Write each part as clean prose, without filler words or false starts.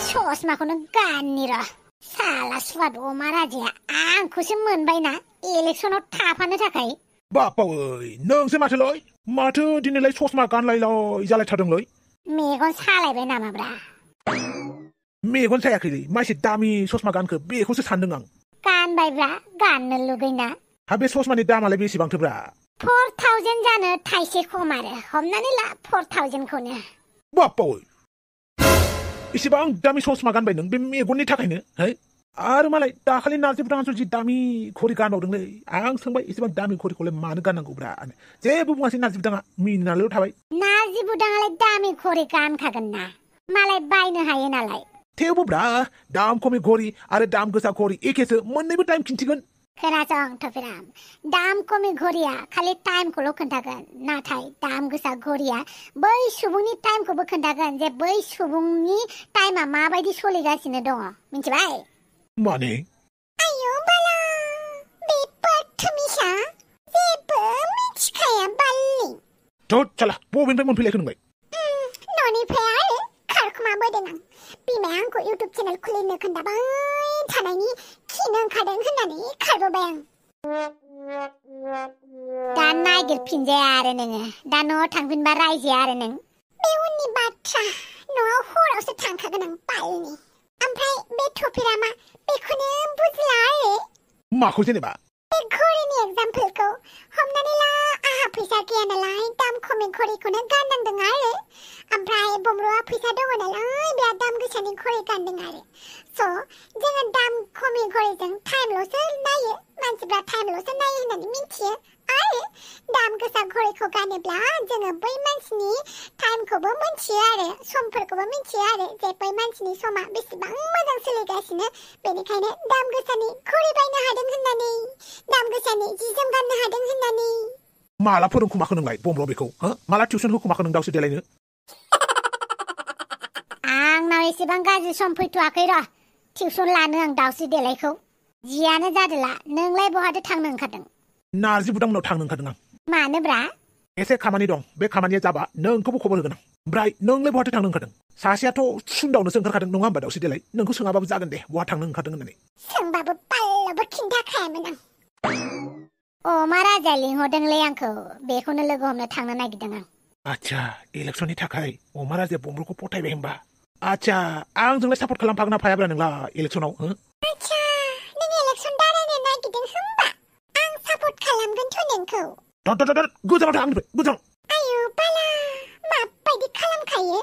ससमाखौनो गाननि र' साला स्वाद अमा राजाया आंखौसो मोनबायना इलेक्सनाव थाफानो थाखाय बापावै नोंसो माथो दिनैलाय ससमा गानलायलाय जालायथारदोंलै मेगन सालायबाय नामाब्रा मेगन सायाखैलै मासे दामि ससमा गानखो बेखौसो सानदों आं गानबायब्रा गाननो लुगैना हा बे ससमानि दामालाय बेसेबांथोब्रा 4000 जानो थाइसे खम आरो हमनानै ला 4000 खौनो बापावै इसेबां दामि ससमा गानबाय नों बे मेगननि थाखायनो है आरो मालाय दाखालि नार्जि बुदाङासो जि दामि घरि गानबावदोंलै आं सोंबाय इसेबां दामि घरिखौलाय मानो गाननांगौब्रा जेबो बुङासै नार्जि बुदाङा मिनिनानैल' थाबाय नार्जि बुदाङालाय दामि घरि गानखागोन ना मालाय बायनो हायो नालाय थेवबोब्रा दाम खमि घरि आरो दाम गोसा घरि एखेसो मोननैबो टाइम खिन्थिगोन खोनासं थफिराम दाम खमि घरिया खालि टाइमखौल' खोन्थागोन नाथाय दाम गोसा घरिया बै सुबुंनि टाइमखौबो खोन्थागोन जे बै सुबुंनि टाइमा माबायदि सोलिगासिनो दङ मिन्थिबाय माने आयौ बाला बेफोर थमिसा जेबो मिथिखाया बालि थोद साला बबेनिफ्राय मोनफैलायखो नोंलाय न'निफ्राय आरो खारखुमाबोदों आं बिमाया आंखौ इउटुब चेनेल खुलिनो खोन्थाबाय थानायनि खिनो ओंखारदों होननानै खारबोबाय आं दा नागिरफिनजाया आरो नोङो दा न'आव थांफिनबा रायजाया आरो नों बे उननि बाथ्रा न'आव हरावसो थांखागोन आं बालनि ओमफ्राय बे थफिरामा बेखौनो बुजिला आरो माखौ जेनेबा बे घरिनि एग्जाम्पलखौ हमनानै ला आहा फैसा गैया नालाय दाम खमि घरिखौनो गाननांदों आरो ओमफ्राय बमरुआ फैसा दङ नालाय बिराद दाम गोसानि घरि गानदों आरो स' जोङो दाम खमि घरिजों टाइमल'सो नायो मानसिफ्रा टाइमल'सो नायो होननानै मिथियो आरो दाम गोसा घरिखौ गानोब्ला जोङो बै मानसिनि टाइमखौबो मिथियो आरो समफोरखौबो मिथियो आरो जे बै मानसिनि समा बेसेबां मोजां सोलिगासिनो बेनिखायनो दाम गोसानि घरि बायनो हादों होननानै दाम गोसानि जि जोम गाननो हादों होननानै माला फोरोंखुमाखो नोंलाय बमरुआ बेखौ माला टिउसन होखुमाखो नों दावसो देलायनो आंनाव एसेबां गाज्रि सम फैथ'वाखै र' टिउसन लानो आं दावस्रि देलायखौ जियानो जादोला नोंलाय बहाथो थांनो ओंखारदों नार्जि बुदांनाव थांनो ओंखारदों आं मानोब्रा एसे खामानि दं बे खामानिया जाबा नोंखौबो खबर होगोन आं ओमफ्राय नोंलाय बहाथो थांनो ओंखारदों सासेयाथ' सुन्दावनोसो ओंखारखादों नङा होमबा दावस्रि देलाय नोंखौ सोङाबाबो जागोन दे बहा थांनो ओंखारदों होननानै सोंबाबो पाल्लाबो खिन्थाखायामोन आं अमा राजाया लिंहरदोंलै आंखौ बेखौनो लोगो हमनो थांनो नागिरदों आं आच्छा इलेक्सननि थाखाय अमा राजाया बमरुखौ फथायबाय होमबा आच्छा आंजोंलाय सापर्ट खालामफागोन ना फायाब्रा नोंलाय इलेक्सनाव आच्छा नों इलेक्सन दारायनो नागिरदों होमबा आं सापर्ट खालामगोनथ' नोंखौ गोजानाव था आंनिफ्राय गोजानाव आयु बाला माबायदि खालामखायो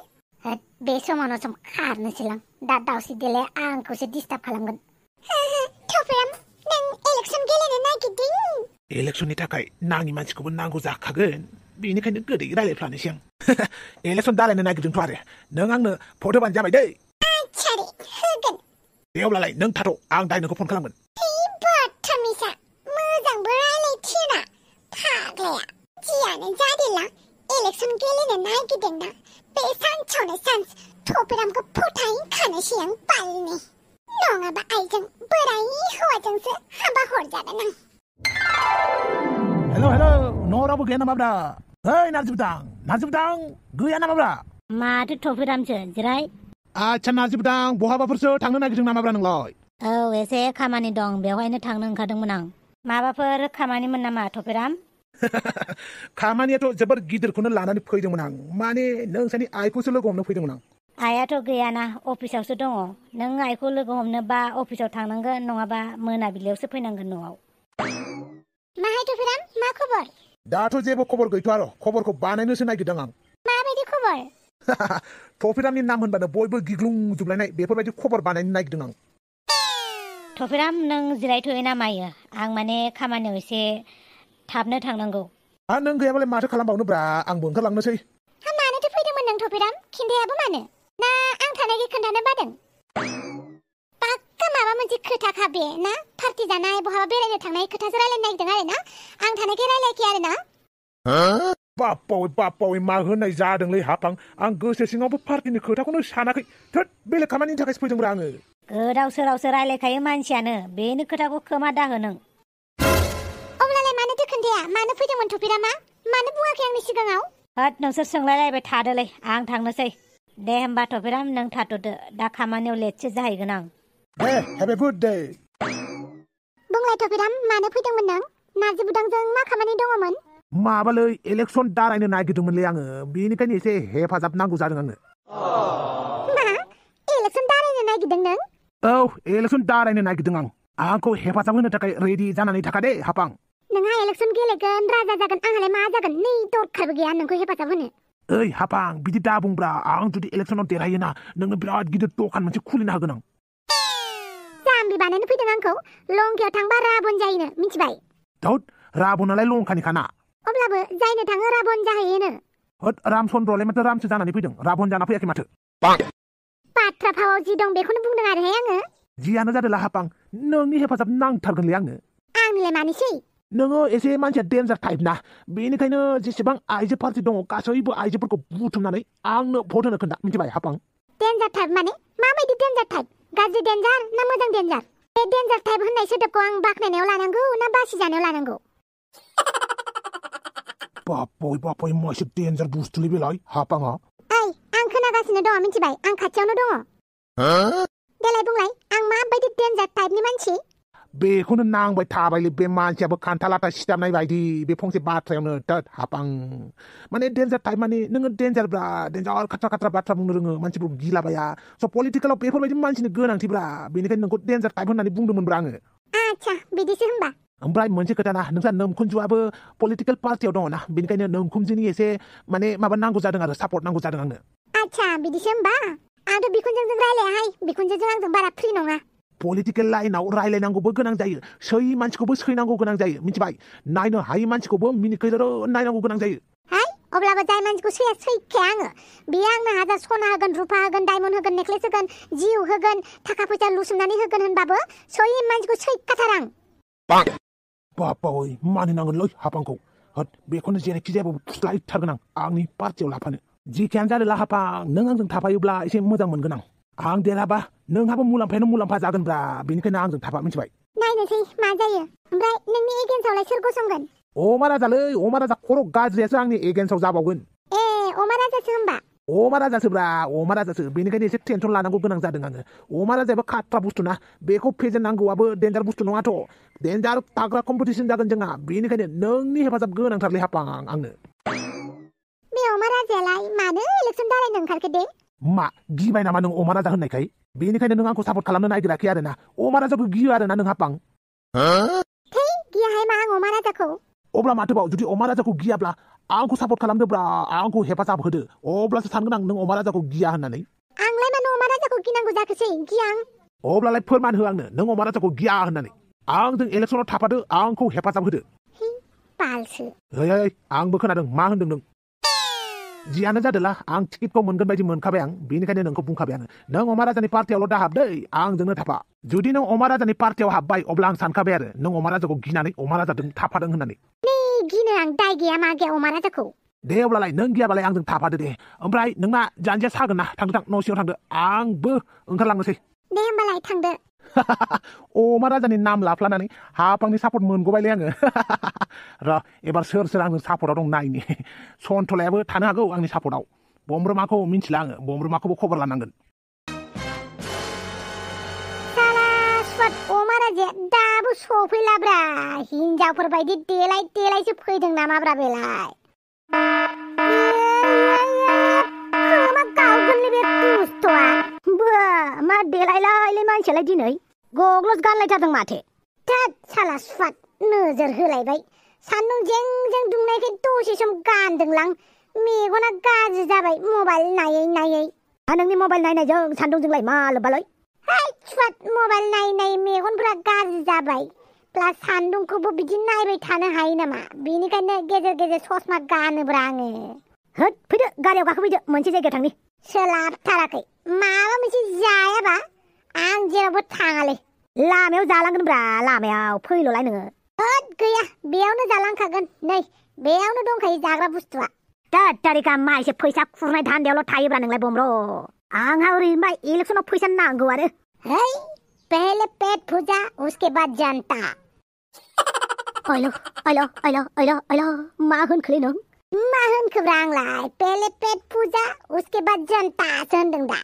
बे समावनो सम खारनोसैलां दा दावस्रि देलाया आंखौसो डिस्टार्ब खालामगोन थफिराम नों इलेक्सन गेलेनो नागिरदों इलेक्सननि थाखाय नाङि मानसिखौबो नांगौ जाखागोन बेनिखायनो गोदै रायलायफ्लानोसै आं इलेक्सन दारायनो नागिरदोंथ' आरो नों आंनो भट होबानो जाबाय दै आच्छा रे होगोन दे अब्लालाय नों थाथ' आं दायनोखौ फन खालामगोन बदतमिसा मोजांबो रायलायथियोना फाग्लाया जियानो जादोला इलेक्सन गेलेनो नागिरदोंना बे सानसेयावनो सान्स थफिरामखौ फोथायखानोसै आं बालनि नङाबा आइजों बोराय हौवाजोंसो हाबा हरजागोन आं हेल' न' रावबो गैया नामाब्रा ओइ नार्जि बुदां गैया नामाब्रा माथो थफिरामसो जिराय आच्छा नार्जि बुदां बहाबाफोरसो थांनो नागिरदों नामाब्रा नोंलाय औ एसे खामानि दं बेवहायनो थांनो ओंखारदोंमोन आं माबाफोर खामानिमोन नामा थफिराम खामानियाथ' जोबोर गिदिरखौनो लानानै फैदोंमोन आं माने नोंसानि आइखौसो लोगो हमनो फैदोंमोन आं आइयाथ' गैयाना अफिसावसो दङ नों आइखौ लोगो हमनोबा अफिसाव थांनांगोन नङाबा मोनाबिलियावसो फैनांगोन न'आव माहाय थफिराम मा खबर दाथ' जेबो खबर गैथ'आ र' खबरखौ बानायनोसो नागिरदों आं माबायदि खबर थफिरामनि नाम होनबानो बयबो गिग्लुंजोबलायनाय बेफोरबायदि खबर बानायनो नागिरदों आं थफिराम नों जिरायथ'यो ना मायो आं माने खामानियाव एसे थाबनो थांनांगौ नों गैयाबालाय माथो खालामबावनोब्रा आंबो ओंखारलांनोसै मानोथो फैदोंमोन नों थफिराम खिन्थायाबो मानो ना आं थानायखौ खोन्थानो बादों पाक्का माबा मोनसे खोथाखा बे ना पार्टि जानाय बहाबा बेरायनो थांनाय खोथासो रायलायनो नागिरदों आरो ना आं थानायखाय रायलायाखै आरो ना बापावै मा होननाय जादोंलै हाफां आं गोसो सिङावबो पार्टिनि खोथाखौनो सानाखै थोद बेलेग खामानिनि थाखायसो फैदोंब्रा आङो गोदाव सोरावसो रायलायखायो मानसियानो बेनि खोथाखौ खोमा दाहो नों अब्लालाय मानोथो खोन्थाया मानो फैदोंमोन थफिरामा मानो बुङाखै आंनि सिगाङाव होद नोंसोर सोंलायलायबाय थादोलै आं थांनोसै दे होमबा थ'फिराम नों थाथ'दो दा खामानियाव लेटसो जाहैगोन आं हेपि बार्थडे बुंलाय थ'फिराम मानो फैदोंमोन नों नार्जि बुदांजों मा खामानि दङमोन माबालै इलेक्सन दारायनो नागिरदोंमोनलै आङो बेनिखायनो एसे हेफाजाब नांगौ जादों आंनो मा इलेक्सन दारायनो नागिरदों नों औ इलेक्सन दारायनो नागिरदों आंखौ हेफाजाब होनो थाखाय रेडि जानानै थाखा दे हापां नोंहा इलेक्सन गेलेगोन राजा जागोन आंहालाय मा जागोन नै दरखारबो गैया नोंखौ हेफाजाब होनो ओइ हापां बिदि दा बुंब्रा आं जुदि इलेक्सनाव देरहायोना नोंनो बिराद गिदिर दखान मोनसे खुलिनो हागोन आं जाम्बि बानायनो फैदों आंखौ लंकायाव थांबा राबन जायोनो मिथिबाय धौत राबनालाय लंकानिखाना अब्लाबो जायनो थाङो राबन जाहैयोनो होद रामचन्द्रलाय माथो रामसो जानानै फैदों राबन जाना फैयाखै माथो बाथ्रा फावाव जि दं बेखौनो बुंदों आरोहाय आङो जियानो जादोला हापां नोंनि हेफाजाब नांथारगोनलै आंनो आंनिलाय मानोसै नोङो एसे मानसिया डेन्जार टाइप ना बेनिखायनो जेसेबां आइजो पार्टि दङ गासैबो आइजोफोरखौ बुथुमनानै आंनो भट होनो खोन्था मिथिबाय हापां डेन्जार टाइप माने माबायदि डेन्जार टाइप गाज्रि डेन्जार ना मोजां डेन्जार बे डेन्जार टाइप होननाय सोदोबखौ आं बाख्नायनायाव लानांगौ ना बासि जानायाव लानांगौ बापय मा एसे डेन्जार बुस्थुलै बेलाय हापाङा ओइ आं खोनागासिनो दङ मिथिबाय आं खाथियावनो दङ देलाय बुंलाय आं माबायदि डेन्जार टाइपनि मानसि बेखौनो नांबाय थाबायलै बे मानसियाबो खान्थालाथा सिथाबनाय बायदि बे फंसे बाथ्रायावनो दोद हापां माने डेन्जार टाइप माने नोङो डेन्जारब्रा डेन्जार खाथ्रा बाथ्रा बुंनो रोङो मानसिफोरखौ गिलाबाया स' पलिटिकेलाव बेफोरबायदि मानसिनि गोनांथिब्रा बेनिखायनो नोंखौ डेन्जार टाइप होननानै बुंदोंमोनब्रा आङो आच्छा बिदिसो होमबा ओमफ्राय मोनसे खोथा ना नोंसा नोमखुनजुआबो पलिटिकेल पार्टियाव दङ ना बेनिखायनो नोमखुनजुनि एसे माने माबा नांगौ जादों आरो सापर्ट नांगौ जादों आंनो आच्छा बिदिसो होमबा आंथ' बिखुनजोजों रायलायाहाय बिखुनजोजों आंजों बारा फ्रि नङा पलिटिकेल लाइनाव रायलायनांगौबो गोनां जायो सै मानसिखौबो सैनांगौ गोनां जायो मिथिबाय नायनो हायै मानसिखौबो मिनिखैरो नायनांगौ गोनां जायो हाय अब्लाबो जाय मानसिखौ सैखाया आङो बेयो आंनो हाजार सना होगोन रुपा होगोन डायमन्ड होगोन नेक्लेस होगोन जिउ होगोन थाखा फैसा लुसुमनानै होगोन होनबाबो सै मानसिखौ सैखाथार आं बापावै मानिनांगोनलै हापांखौ होद बेखौनो जेरैखि जायाबाबो फुस्लायथारगोन आंनि पार्टियाव लाफानो जिखियानो जादोला हापां नों आंजों थाफायोब्ला एसे मोजां मोनगोन आं देरहाबा नोंहाबो मुलाम्फायानो मुलाम्फा जागोनब्रा बेनिखायनो आंजों थाफा मिथिबाय नायनोसै मा जायो ओमफ्राय नोंनि एगेन्स्टआवलाय सोर गसंगोन अमा राजालै अमा राजा खर' गाज्रियासो आंनि एगेन्स्टआव जाबावगोन ए अमा राजासो होमबा अमा राजासोब्रा अमा राजासो बेनिखायनो एसे टेनसन लानांगौ गोनां जादों आङो अमा राजायाबो खाट्रा बुस्थु ना बेखौ फेजेननांगौआबो डेन्जार बुस्थु नङाथ' डेन्जार थाग्रा कम्पिटिसन जागोन जोंहा बेनिखायनो नोंनि हेफाजाब गोनांथारलै हापां आंनो बे अमा राजायालाय मानो इलेक्सन दारायनो ओंखारखो दे मा गिबाय नामा नों अमा राजा होननायखाय बेनिखायनो नों आंखौ सापर्ट खालामनो नागिराखै आरोना अमा राजाखौ गियो आरोना नों हापां थै गियाहाय मा आं अमा राजाखौ अब्ला माथोबाव जुदि अमा राजाखौ गियाब्ला आंखौ सापर्ट खालामदोब्रा आंखौ हेफाजाब होदो अब्लासो सानगोन आं नों अमा राजाखौ गिया होननानै आंलाय मानो अमा राजाखौ गिनांगौ जाखोसै गिया आं अब्लालाय फोरमान हो आंनो नों अमा राजाखौ गिया होननानै आंजों इलेक्सनाव थाफादो आंखौ हेफाजाब होदो बालसो ओइ आंबो खोनादों मा होनदों नों जियानो जादोला आं टिकेटखौ मोनगोन बायदि मोनखाबाय आं बेनिखायनो नोंखौ बुंखाबाय आङो नों अमा राजानि पार्टियावल' दा हाबदै आंजोंनो थाफा जुदि नों अमा राजानि पार्टियाव हाबबाय अब्ला आं सानखाबाय आरो नों अमा राजाखौ गिनानै अमा राजाजों थाफादों होननानै गिनो आं दाय गैया मा गैया अमा राजाखौ दे अब्लालाय नों गियाबालाय आंजों थाफादो दे ओमफ्राय नोंना जानजिया सागोन ना थांदो न' सिङाव थांदो आंबो ओंखारलांनोसै दे होमबालाय थांदो अमा राजानि नाम लाफ्लानानै हापांनि सापर्ट मोनगौबायलै आङो र' एबार सोर सोर आंजों सापर्टआव दं नायनि सन्थलायाबो थानो हागौ आंनि सापर्टआव बमब्रमाखौ मिन्थिला आङो बमब्रमाखौबो खबर लानांगोन अमा राजाया दाबो सफैलाब्रा हिनजावफोर बायदि देलाय देलायसो फैदों नामाब्रा बेलाय खोमा गावगोनलै बे दुस्थ'आ मा देलायलायलै मानसियालाय दिनै गग्लस गानलायथारदों माथो थोद साला सुवाद नोजोर होलायबाय सान्दुं जें जें दुंनायखाय दसे सम गानदोंलां मेगना गाज्रि जाबाय मबाइल नायै नायै नोंनि मबाइल नायनायजों सान्दुंजोंलाय मा लोब्बालै हाय सुवाद मबाइल नायै मेगनफ्रा गाज्रि जाबाय प्लास सान्दुंखौबो बिदि नायबाय थानो हायो नामा बेनिखायनो गेजेर गेजेर ससमा गानोब्रा आङो होद फैदो गारियाव गाखोफैदो मोनसे जायगायाव थांनि सोलाबथाराखै माबा मोनसे जायाबा आं जेरावबो थाङालै लामायाव जालांगोनब्रा लामायाव फैल'लाय नोङो होद गैया बेयावनो जालांखागोन नै बेयावनो दंखायो जाग्रा बुस्थुआ तारिका मा एसे फैसा खुरनाय धान्दायावल' थायोब्रा नोंलाय बमब्र आंहा ओरैनोबा इलेक्सनाव फैसा नांगौ आरो है पहले पेट पूजा उसके बाद जनता ओइलो मा होनखोलै नों मा होनखोब्रा आंलाय पहले पेट पूजा उसके बाद जनतासो होनदों दा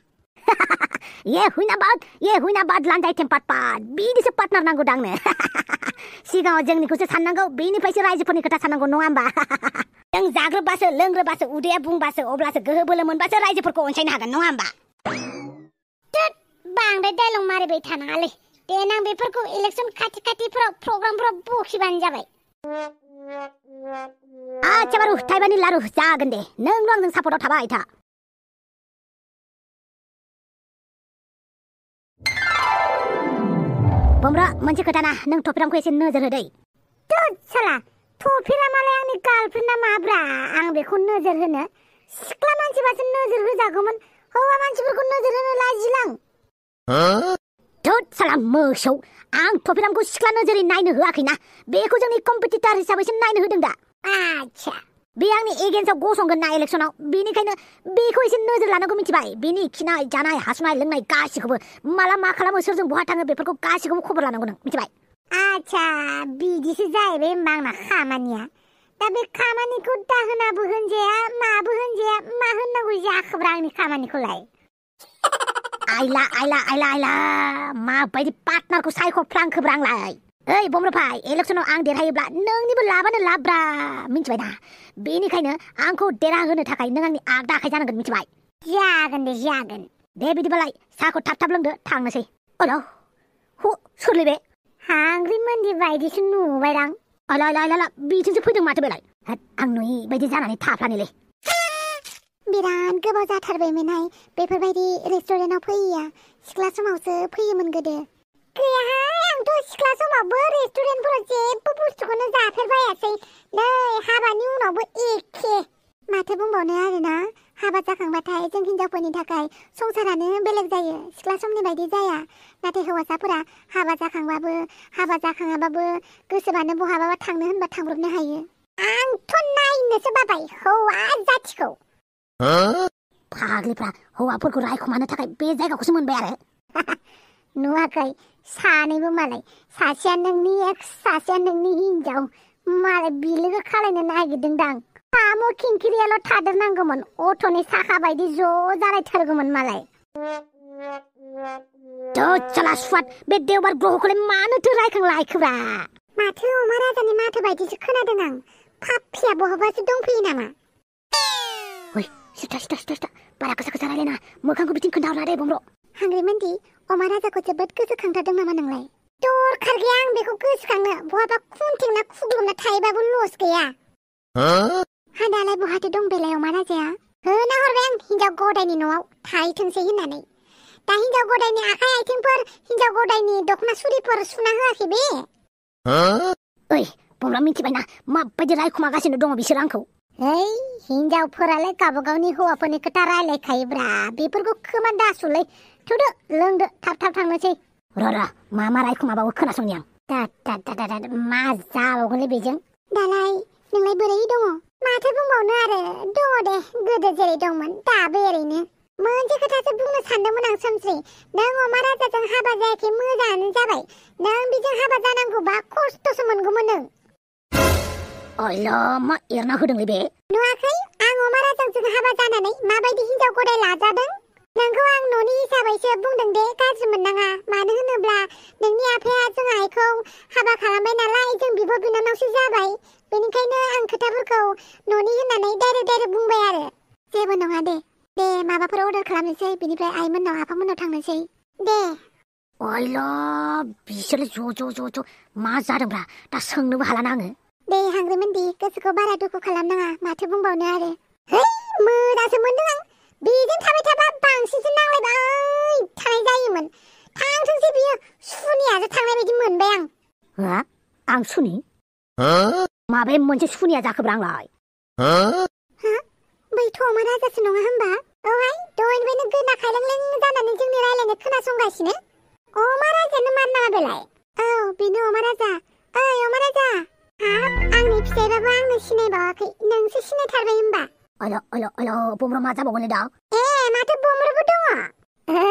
ये हुइना बाद लान्जाय टेम्पाट पाट बिदिसो पार्टनार नांगौ दांनो सिगाङाव जोंनिखौसो साननांगौ बेनिफ्रायसो रायजोफोरनि खोथा साननांगौ नङा होमबा जों जाग्रोबासो लोंग्रोबासो उदैया बुंबासो अब्लासो गोहो बोलो मोनबासो रायजोफोरखौ अनसायनो हागोन नङा होमबा टुट बांद्राय डायलग मारिबाय थानाङालै देनां बेफोरखौ इलेक्सन खाथिफोराव प्रग्रामफोराव बखिबानो जाबाय आच्छा बारु थाइबानि लारु जागोन दे नोंल' आंजों सापर्टआव थाबाय था बमरा मोनसे खोथा ना नों थफिरामखौ एसे नोजोर होदै टुट साला थफिरा मालाय आंनि गार्लफ्रेन्ड ना माब्रा आं बेखौ नोजोर होनो सिख्ला मानसिबासो नोजोर होजागौमोन हौवा मानसिफोरखौ नोजोर होनो लाजिलां थोद साला मोसौ आं थफिरामखौ सिख्ला नोजोरै नायनो होआखैना बेखौ जोंनि कम्पिटिटर हिसाबैसो नायनो होदों दा आच्छा बे आंनि एगेन्स्टआव गसंगोन ना इलेक्सनाव बेनिखायनो बेखौ एसे नोजोर लानांगौ मिथिबाय बेनि खिनाय जानाय हासुनाय लोंनाय गासिखौबो माला मा खालामो सोरजों बहा थाङो बेफोरखौ गासिखौबो खबर लानांगौ नों मिथिबाय आच्छा बिदिसो जाहैबाय होमबा आंना खामानिया दा बे खामानिखौ दाहोनाबो होनजाया माबो होनजाया मा होननांगौ जाखोब्रा आंनि खामानिखौलाय आइला माबायदि पार्टनारखौ सायख'फ्रांखोब्रा आंलाय ओइ बमरफाय इलेक्सनाव आं देरहायोब्ला नोंनिबो लाबानो लाब्रा मिथिबाय दा बेनिखायनो आंखौ देरहाहोनो थाखाय नों आंनि आगदा आखाइ जानांगोन मिथिबाय जागोन दे बिदिबालाय साहाखौ थाब लोंदो थांनोसै अल' सोरलै बे हांग्रि मोनदि बायदिसो नुबायदां अला बिथिंसो फैदों माथो बेलाय आं नुयि बायदि जानानै थाफ्लानिलै बिराद गोबाव जाथारबायमोनहाय बेफोरबायदि रेस्टुरेन्टाव फैयैया सिख्ला समावसो फैयोमोन गोदो गैयाहाय आंथ' सिख्ला समावबो रेस्टुरेन्टफोराव जेबो बुस्थुखौनो जाफेरबायासै नै हाबानि उनावबो एखे माथो बुंबावनो आरोना हाबा जाखांबाथाय जों हिनजावफोरनि थाखाय संसारानो बेलेग जायो सिख्ला समनि बायदि जाया नाथाय हौवासाफोरा हाबा जाखांबाबो हाबा जाखाङाबाबो गोसोबानो बहाबाबा थांनो होनबा थांब्रबनो हायो आंथ' नायनोसो बाबाय हौवा जाथिखौ फाग्लिफ्रा हौवाफोरखौ रायखुमानो थाखाय बे जायगाखौसो मोनबाय आरो नुवाखै सानैबो मालाय सासेया नोंनि एक्स सासेया नोंनि हिनजाव मालाय बिलोगो खालायनो नागिरदोंदां साम' खिंखिरियाल' थादेरनांगौमोन अट'नि साखा बायदि ज' जालायथारगौमोन मालाय चला सुवाद बे देवबार ग्रहखौलाय मानोथो रायखांलायखोब्रा माथो अमा राजानि माथो बायदिसो खोनादों आं पाप्पिया बहाबासो दंफैयो नामा ओइ सिथा बारा गोसा रायलायना मोखांखौ बिथिं खोन्थाहरला दे बमर हांग्रिमोनदि अमा राजाखौ जोबोद गोसोखांथारदों नामा नोंलाय दरखार गैया आं बेखौ गोसोखांनो बहाबा खुन्थेंना खुग्लुबना थायोबाबो लस गैया हा दालाय बहाथो दं बेलाय अमा राजाया होना हरबाय आं हिनजाव गदायनि न'आव थाहैथोंसै होननानै दा हिनजाव गदायनि आखाइ आथिंफोर हिनजाव गदायनि दख'ना सुरिफोर सुना होआखै बे ओइ बमरा मिथिबायना माबायदि रायखुमागासिनो दङ बिसोर आंखौ ओइ हिनजावफोरालाय गावबागावनि हौवाफोरनि खोथा रायलायखायोब्रा बेफोरखौ खोमा दासुलै थुदो लोंदो थाब थांनोसै र' मा रायखुमाबावो खोनासंनि आं दा मा जाबावगोनलै बेजों दालाय नोंलाय बोरै दङ माथो बुंबावनो आरो दङ दे गोदो जेरै दंमोन दाबो ओरैनो मोनसे खोथासो बुंनो सानदोंमोन आं सोमस्रि नों अमा राजाजों हाबा जायाखै मोजाङानो जाबाय नों बेजों हाबा जानांगौबा खस्थ'सो मोनगौमोन नों मा एरना होदोंलै बे नुवाखै आं अमा राजाजों हाबा जानानै माबायदि हिनजाव गदाय लाजादों नोंखौ आं न'नि हिसाबैसो बुंदों दे गाज्रि मोननाङा मानो होनोब्ला नोंनि आफाया जों आइखौ हाबा खालामबाय नालाय जों बिब' बिनानावसो जाबाय बेनिखायनो आं खोथाफोरखौ न'नि होननानै डाइरेक्ट बुंबाय आरो जेबो नङा दे माबाफोर अर्डार खालामनोसै बिनिफ्राय आइमोननाव आफामोननाव थांनोसै दे बिसोर ज' मा जादोंब्रा दा सोंनोबो हालाना आङो दे हांग्रिमोनदि गोसोखौ बारा दुखु खालामनाङा माथो बुंबावनो आरो मोजांसो मोनदों आं बेजों थाबाय थाबा बांसिनसो नांलायबाय थानाय जायोमोन थांथोंसै बियो सुनियासो थांनाय बायदि मोनबाय आं सुनि माबे मोनसे सुनिया जाखोब्रा आंलाय बैथ' अमा राजासो नङा होमबा औहाय दहायनिफ्रायनो गोना खायलें जानानै जोंनि रायलायनाय खोनासंगासिनो अमा राजायानो मार नामा बेलाय औ बेनो अमा राजा ओइ अमा राजा हाब आंनि फिसाइबाबो आंनो सिनायबावाखै नोंसो सिनायथारबाय होमबा अल बमर मा जाबावगोनलै दा माथो बमरबो दङ औ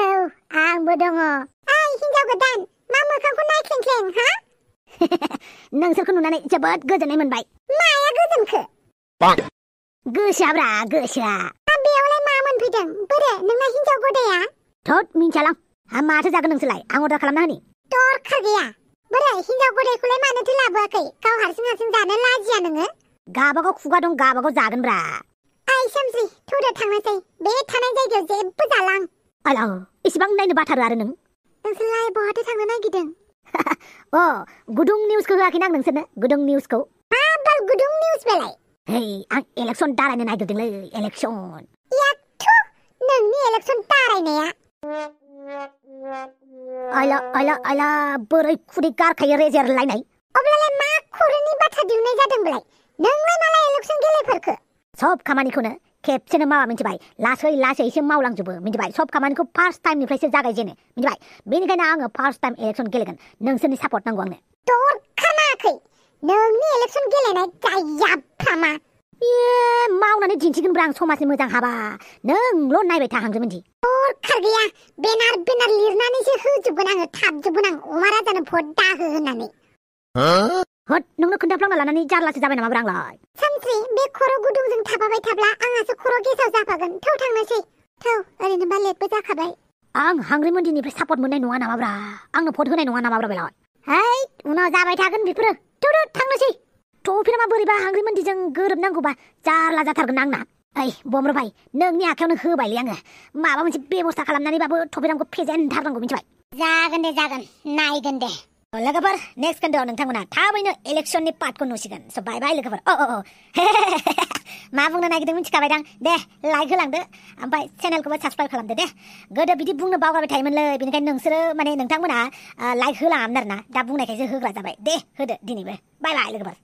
आंबो दङ ओइ हिनजाव गोदान मा मोखांखौ नायख्लें हा नोंसोरखौ नुनानै जोबोद गोजोननाय मोनबाय माया गोजोनखो गोसोआब्रा गोसोआ बेयावलाय मा मोनफैदों बोरो नोंना हिनजाव गदाया थोद मिन्थियालां माथो जागोन नोंसोरलाय आं अर्डार खालामना होनि दरखार गैया बोरो हिनजाव गदायखौलाय मानोथो लाबोआखै गाव हारसिं जानो लाजिया नोङो गाबागाव खुगा दं गाबागाव जागोनब्रा आइ सोमस्रि थौदो थांनोसै बे थानाय जायगायाव जेबो जाला आं आलाव इसिबां नायनो बाथारो आरो नोंसोरलाय बहाथो थांनो नागिरदों अ गुदुं निउसखौ होआखैना आं नोंसोरनो गुदुं निउसखौ बाल गुदुं निउस बेलाय हेइ आं इलेक्सन दारायनो नागिरदोंलै इलेक्सन याथु नोंनि इलेक्सन दारायनाया आइला बोरै खुदै गारखायो रेजेरलायनाय अब्लालाय मा खर'नि बाथ्रा दिहुननाय जादों बेलाय नोंलाय मालाय इलेक्सन गेलेफोरखो सब खामानिखौनो खेबसेनो मावा मिथिबाय लासै लासैसो मावलांजोबो मिथिबाय सब खामानिखौ फार्स्ट टाइमनिफ्रायसो जागायजेनो मिथिबाय बेनिखायनो आङो फार्स्ट टाइम इलेक्सन गेलेगोन नोंसोरनि सापर्ट नांगौ आंनो दरखार नाङाखै नोंनि इलेक्सन गेलेनाय गायाफ्रामा मावनानै दिन्थिगोनब्रा आं समाजनि मोजां हाबा नोंल' नायबाय थाहांदोंमोनदि दरखार गैया बेनार लिरनानैसो होजोबगोन आङो थाबजोबगोन आं अमा राजानो भट दाहो होननानै हट नोंनो खोन्थाफ्लांना लानानै जारलासो जाबाय नामाब्रा आंलाय सानस्रि बे खर' गुदुंजों थाफाबाय थाब्ला आंहासो खर' गेसाव जाफागोन थौ थांनोसै थौ ओरैनोबा लेटबो जाखाबाय आं हांग्रि मन्दिरनिफ्राय सापर्ट मोननाय नङा नामाब्रा आंनो भट होनाय नङा नामाब्रा बेलाय है उनाव जाबाय थागोन बेफोरो थौ थांनोसै टफिना बोरैबा हांग्रि मन्दिरजों गोरोबनांगौबा जारला जाथारगोन आंना ओइ बम्र भाई नोंनि आखायावनो होबायलै आङो माबा मोनसे बेबस्था खालामनानैबाबो टफिनाखौ फेजेनथारनांगौ मिथिबाय जागोन दे जागोन नायगोन दे लोगोफोर नेक्स्ट खोन्दोआव नोंथांमोना थाबैनो इलेक्सननि पार्टखौ नुसिगोन स' बाय बाय लोगोफोर मा बुंनो नागिरदों मिथिखाबायदां दे लाइक होलांदो ओमफ्राय चेनेलखौबो साबस्क्राइब खालामदो दे गोदो बिदि बुंनो बावगारबाय थायोमोनलै बेनिखायनो नोंसोरो माने नोंथांमोना लाइक होलाङामोन आरोना दा बुंनायखायसो होग्रा जाबाय दे होदो दिनैबो बाय बाय लोगोफोर